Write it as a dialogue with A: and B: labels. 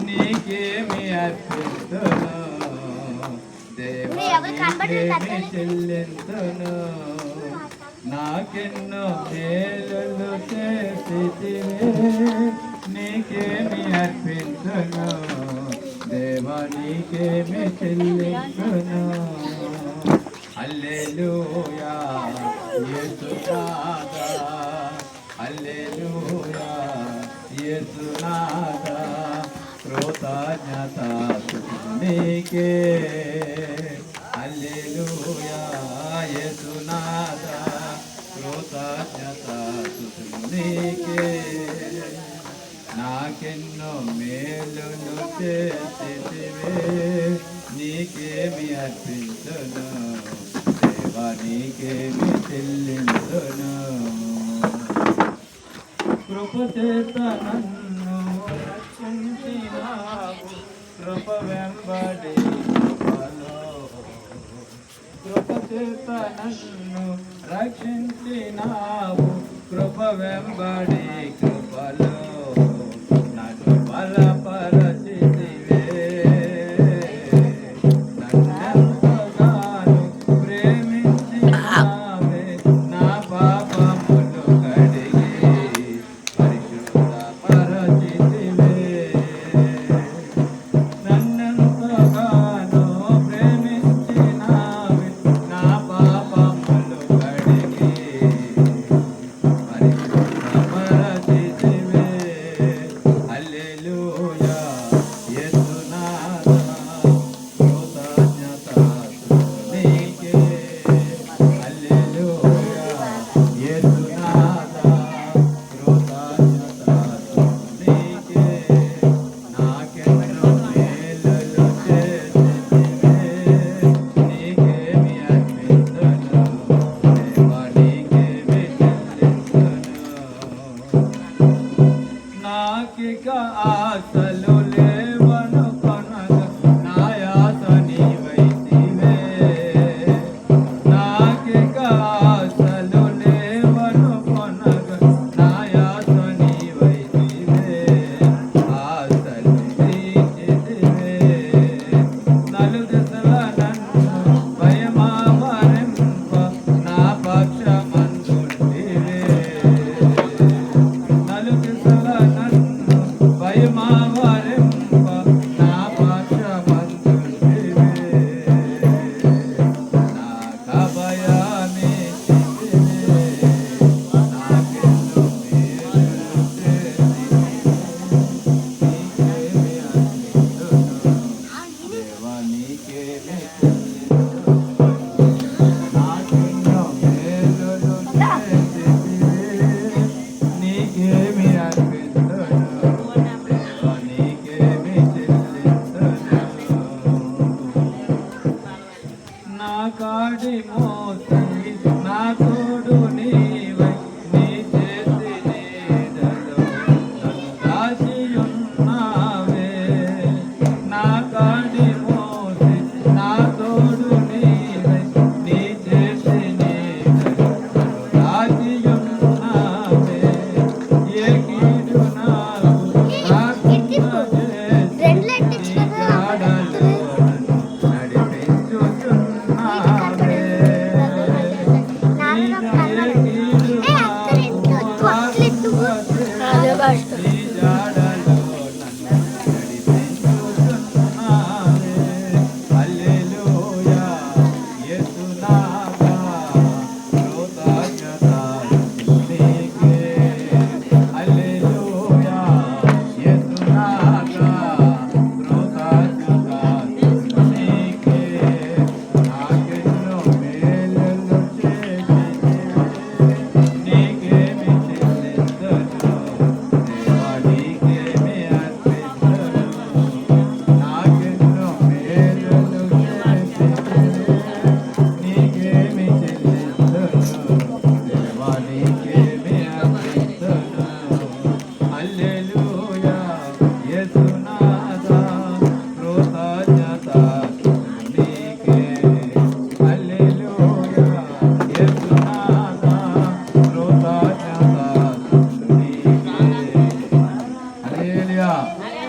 A: నీకేమి అర్పిస్తును దేవానికి చెల్లింతును నాకెన్నో మేలులు చేసితివే నీకేమి అర్పించును దేవా నీకేమి చెల్లించును హల్లెలూయా యేసునాథా హల్లెలూయా యేసునాథా కృతజ్ఞత నీకే హల్లెలూయా యేసునాథా కృతజ్ఞత నీకే నాకెన్నో మేలులు చేసితివే నీకేమి అర్పించును దేవా నీకేమి చెల్లించును కృపచేత నన్ను రక్షించినావు కృప వెంబడి కృపచేత నన్ను రక్షించినావు కృప వెంబడి కృపలో నన్ను బలపరచితివే నన్నెంతగానో ప్రేమించినావే నా పాపములు కడిగి పరిశుద్ధపరచితివే నన్నెంతగానో ప్రేమించినావే నా పాపములు కడిగి పరిశుద్ధపరచితివే హల్లెలూయా యేసునాథా కృతజ్ఞత నీకే హల్లెలూయా యేసునాథా కృతజ్ఞత నీకే నాకెన్నో మేలులు చేసితివే నీకేమి అర్పించును దేవా నీకేమి చెల్లించును నాకిక ఆశలు లేవను కొనగ నాయాస నీవైతివే నాకిక ఆశలు లేవను కొనగ నాయాస నీవైతివే ఆశలు తీర్చితివే నలుదిశల నన్ను భయమావరింప నా పక్షమందుంటివే నలుదిశల నన్ను భయమావరింప నా పక్షమందుంటివే నాకభయమిచ్చితివే నాకెన్నో మేలులు చేసితివే నీకేమి అర్పించును దేవా నీకేమి చెల్లించును నాకెన్నో మేలులు చేసితివే నీకేమి అర్పించును దేవా నీకేమి చెల్లించును నా కాడి మోసి నా తోడు నీవై నీ చేతి నీడలో నన్ను దాచియున్నావే నా కాడి మోసి నా తోడు నీవై నీ చేతి నీడలో నన్ను దాచియున్నావే ఏ కీడు నాకు రాకుండా చేసి నీ జాడలో నన్ను నడిపించుచున్నావే ఏ కీడు నాకు రాకుండా చేసి నీ జాడలో నన్ను నడిపించుచున్నావే హల్లెలూయా యేసునాథా కృతజ్ఞత నీకే హల్లెలూయా యేసునాథా హల్లెలూయా